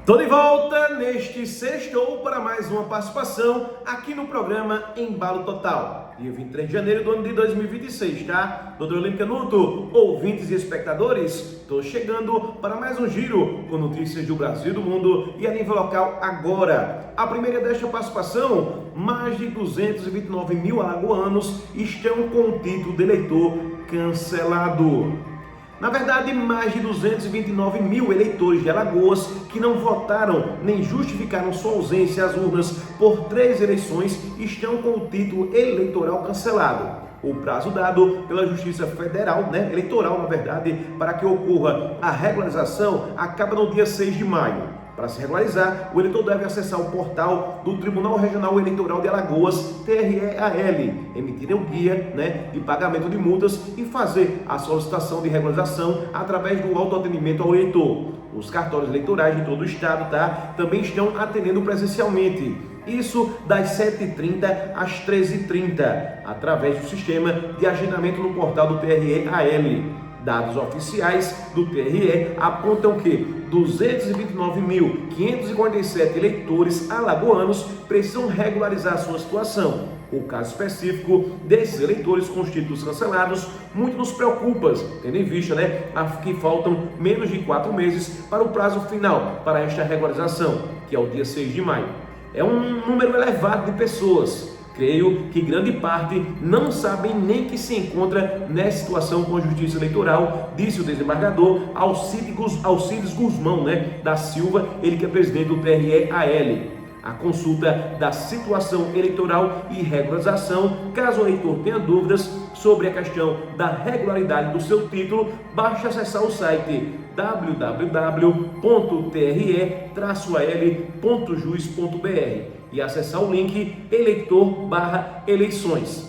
Tô de volta neste sextou para mais uma participação aqui no programa Embalo Total. Dia 23 de janeiro do ano de 2026, tá? Doutor Olímpio Canuto, ouvintes e espectadores, tô chegando para mais um giro com notícias do Brasil e do mundo e a nível local agora. A primeira desta participação, mais de 229 mil alagoanos estão com o título de eleitor cancelado. Na verdade, mais de 229 mil eleitores de Alagoas que não votaram nem justificaram sua ausência às urnas por 3 eleições estão com o título eleitoral cancelado. O prazo dado pela Justiça Federal, eleitoral, na verdade, para que ocorra a regularização acaba no dia 6 de maio. Para se regularizar, o eleitor deve acessar o portal do Tribunal Regional Eleitoral de Alagoas, TREAL, emitir o guia de pagamento de multas e fazer a solicitação de regularização através do autoatendimento ao eleitor. Os cartórios eleitorais de todo o estado também estão atendendo presencialmente. Isso das 7h30 às 13h30, através do sistema de agendamento no portal do TREAL. Dados oficiais do TRE apontam que 229.547 eleitores alagoanos precisam regularizar sua situação. O caso específico desses eleitores com os títulos cancelados muito nos preocupa, tendo em vista que faltam menos de 4 meses para o prazo final para esta regularização, que é o dia 6 de maio. É um número elevado de pessoas. Creio que grande parte não sabem nem que se encontra nessa situação com a Justiça Eleitoral, disse o desembargador Alcides Guzmão da Silva, ele que é presidente do TREAL. A consulta da situação eleitoral e regularização, caso o eleitor tenha dúvidas sobre a questão da regularidade do seu título, basta acessar o site www.tre-al.jus.br e acessar o link eleitor/eleições.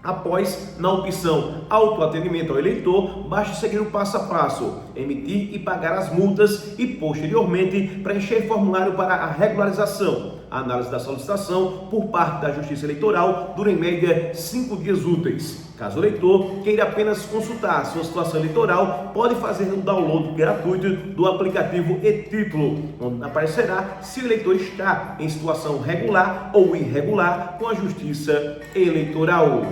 Após, na opção autoatendimento ao eleitor, basta seguir o passo a passo, emitir e pagar as multas e, posteriormente, preencher formulário para a regularização. A análise da solicitação por parte da Justiça Eleitoral dura em média 5 dias úteis. Caso o eleitor queira apenas consultar sua situação eleitoral, pode fazer um download gratuito do aplicativo e-Título, onde aparecerá se o eleitor está em situação regular ou irregular com a Justiça Eleitoral.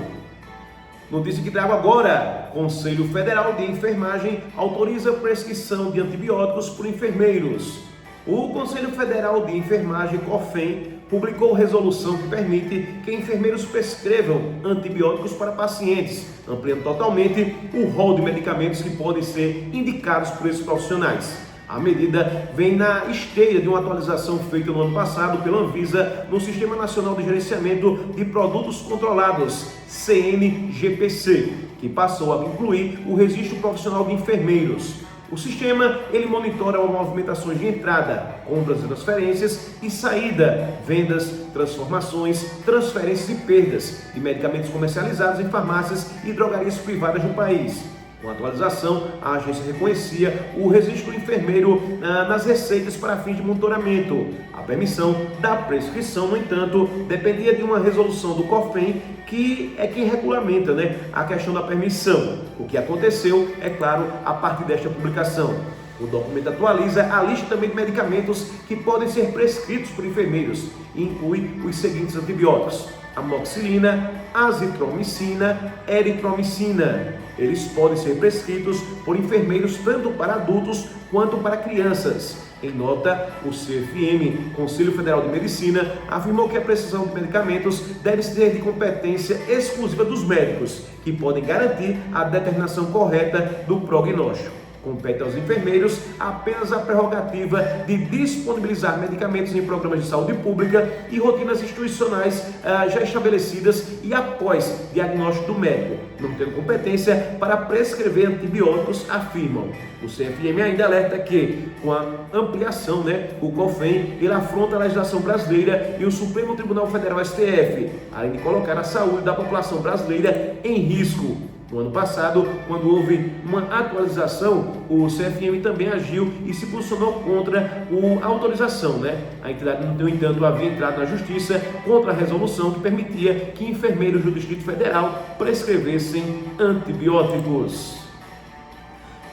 Notícia que trago agora: Conselho Federal de Enfermagem autoriza prescrição de antibióticos por enfermeiros. O Conselho Federal de Enfermagem, COFEN, publicou resolução que permite que enfermeiros prescrevam antibióticos para pacientes, ampliando totalmente o rol de medicamentos que podem ser indicados por esses profissionais. A medida vem na esteira de uma atualização feita no ano passado pela Anvisa no Sistema Nacional de Gerenciamento de Produtos Controlados, CNGPC, que passou a incluir o registro profissional de enfermeiros. O sistema monitora as movimentações de entrada, compras e transferências e saída, vendas, transformações, transferências e perdas de medicamentos comercializados em farmácias e drogarias privadas no país. Com a atualização, a agência reconhecia o registro do enfermeiro nas receitas para fins de monitoramento. A permissão da prescrição, no entanto, dependia de uma resolução do COFEN, que é quem regulamenta a questão da permissão. O que aconteceu, é claro, a partir desta publicação. O documento atualiza a lista também de medicamentos que podem ser prescritos por enfermeiros e inclui os seguintes antibióticos: amoxicilina, azitromicina, eritromicina. Eles podem ser prescritos por enfermeiros tanto para adultos quanto para crianças. Em nota, o CFM, Conselho Federal de Medicina, afirmou que a prescrição de medicamentos deve ser de competência exclusiva dos médicos, que podem garantir a determinação correta do prognóstico. Compete aos enfermeiros apenas a prerrogativa de disponibilizar medicamentos em programas de saúde pública e rotinas institucionais já estabelecidas e após diagnóstico do médico, não tendo competência para prescrever antibióticos, afirmam. O CFM ainda alerta que, com a ampliação, o COFEN afronta a legislação brasileira e o Supremo Tribunal Federal, STF, além de colocar a saúde da população brasileira em risco. No ano passado, quando houve uma atualização, o CFM também agiu e se posicionou contra a autorização. A entidade, no entanto, havia entrado na justiça contra a resolução que permitia que enfermeiros do Distrito Federal prescrevessem antibióticos.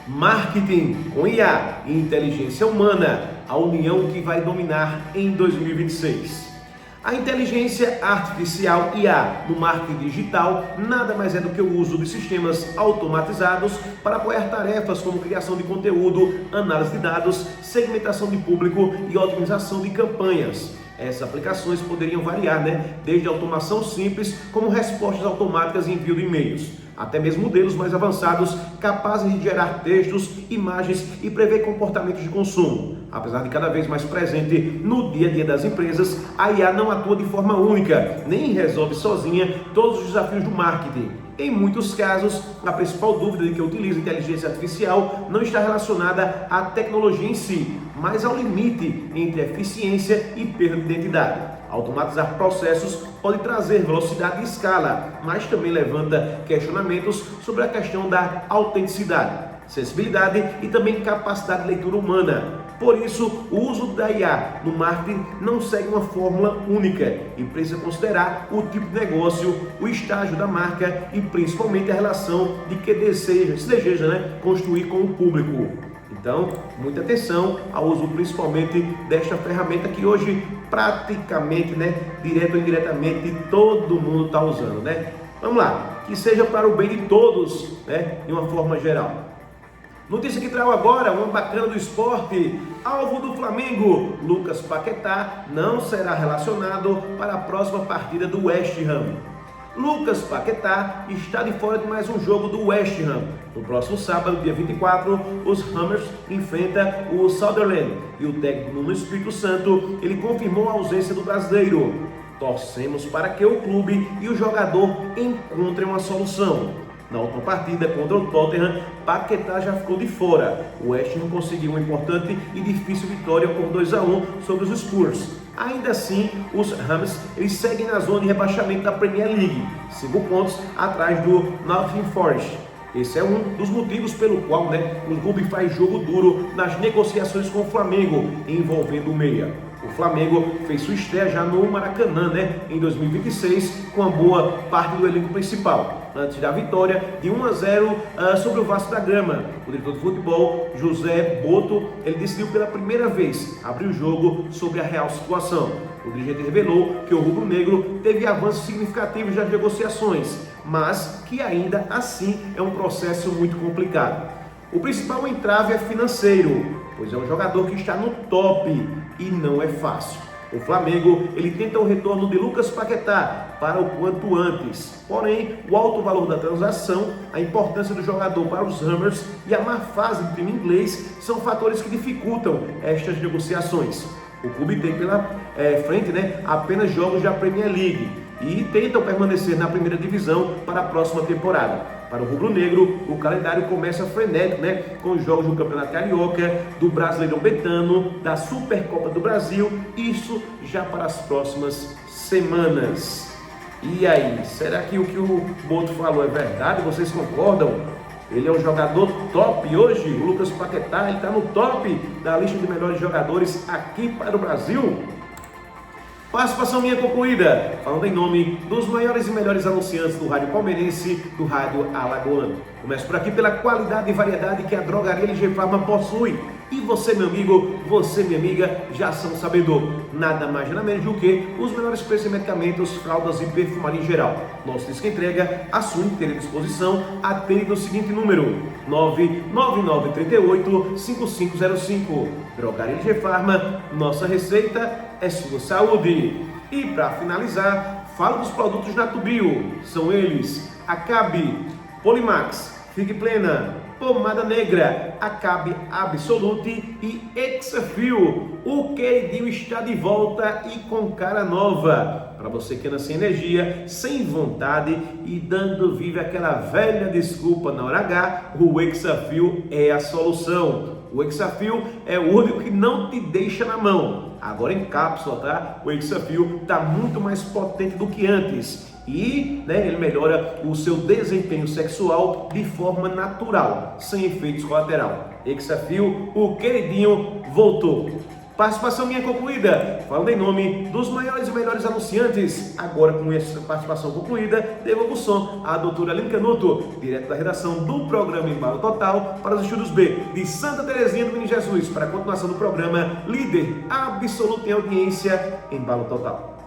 Marketing com IA e inteligência humana, a união que vai dominar em 2026. A inteligência artificial IA no marketing digital nada mais é do que o uso de sistemas automatizados para apoiar tarefas como criação de conteúdo, análise de dados, segmentação de público e otimização de campanhas. Essas aplicações poderiam variar, desde automação simples, como respostas automáticas e envio de e-mails, até mesmo modelos mais avançados, capazes de gerar textos, imagens e prever comportamentos de consumo. Apesar de cada vez mais presente no dia a dia das empresas, a IA não atua de forma única, nem resolve sozinha todos os desafios do marketing. Em muitos casos, a principal dúvida de quem utiliza inteligência artificial não está relacionada à tecnologia em si, mas ao limite entre eficiência e perda de identidade. Automatizar processos pode trazer velocidade e escala, mas também levanta questionamentos sobre a questão da autenticidade, sensibilidade e também capacidade de leitura humana. Por isso, o uso da IA no marketing não segue uma fórmula única e precisa considerar o tipo de negócio, o estágio da marca e principalmente a relação de que se deseja construir com o público. Então, muita atenção ao uso principalmente desta ferramenta que hoje praticamente, direto ou indiretamente, todo mundo está usando, Vamos lá, que seja para o bem de todos, de uma forma geral. Notícia que trago agora, uma bacana do esporte. Alvo do Flamengo, Lucas Paquetá não será relacionado para a próxima partida do West Ham. Lucas Paquetá está de fora de mais um jogo do West Ham. No próximo sábado, dia 24, os Hammers enfrentam o Sunderland e o técnico Nuno Espírito Santo, ele confirmou a ausência do brasileiro. Torcemos para que o clube e o jogador encontrem uma solução. Na última partida contra o Tottenham, Paquetá já ficou de fora. O West Ham conseguiu uma importante e difícil vitória por 2-1 sobre os Spurs. Ainda assim, os Hammers eles seguem na zona de rebaixamento da Premier League, 5 pontos atrás do Nottingham Forest. Esse é um dos motivos pelo qual o clube faz jogo duro nas negociações com o Flamengo, envolvendo o meia. O Flamengo fez sua estreia já no Maracanã, em 2026, com a boa parte do elenco principal, antes da vitória de 1-0 sobre o Vasco da Gama. O diretor de futebol, José Boto, ele decidiu pela primeira vez abrir o jogo sobre a real situação. O dirigente revelou que o rubro-negro teve avanços significativos nas negociações, mas que ainda assim é um processo muito complicado. O principal entrave é financeiro, pois é um jogador que está no top e não é fácil. O Flamengo ele tenta o retorno de Lucas Paquetá para o quanto antes. Porém, o alto valor da transação, a importância do jogador para os Hammers e a má fase do time inglês são fatores que dificultam estas negociações. O clube tem pela frente apenas jogos da Premier League e tentam permanecer na primeira divisão para a próxima temporada. Para o rubro-negro, o calendário começa frenético, com os jogos do Campeonato Carioca, do Brasileirão Betano, da Supercopa do Brasil, isso já para as próximas semanas. E aí, será que o Boto falou é verdade? Vocês concordam? Ele é um jogador top hoje, o Lucas Paquetá, ele está no top da lista de melhores jogadores aqui para o Brasil. Participação minha concluída, falando em nome dos maiores e melhores anunciantes do rádio palmeirense, do rádio alagoano. Começo por aqui pela qualidade e variedade que a Drogaria LG Farma possui. E você, meu amigo, você, minha amiga, já são sabedor. Nada mais nada menos do que os melhores preços em medicamentos, fraldas e perfumaria em geral. Nosso disco entrega à sua inteira disposição. Atende no seguinte número: 99938-5505. Drogaria LG Farma, nossa receita é sua saúde. E para finalizar, falo dos produtos Natubio. São eles: Acabe, Polimax, Fique Plena, Pomada Negra, Acabe Absolute e Exafil. O queridinho está de volta e com cara nova. Para você que anda sem energia, sem vontade e dando vive aquela velha desculpa na hora H, o Exafil é a solução. O Exafil é o único que não te deixa na mão. Agora em cápsula, tá? O Exafil está muito mais potente do que antes. E ele melhora o seu desempenho sexual de forma natural, sem efeitos colaterais. Exafil, o queridinho, voltou. Participação minha concluída. Falando em nome dos maiores e melhores anunciantes. Agora, com essa participação concluída, devolvo o som à doutora Aline Canuto, direto da redação do programa Embalo Total, para os estudos B de Santa Terezinha do Menino Jesus, para a continuação do programa Líder Absoluto em Audiência, Embalo Total.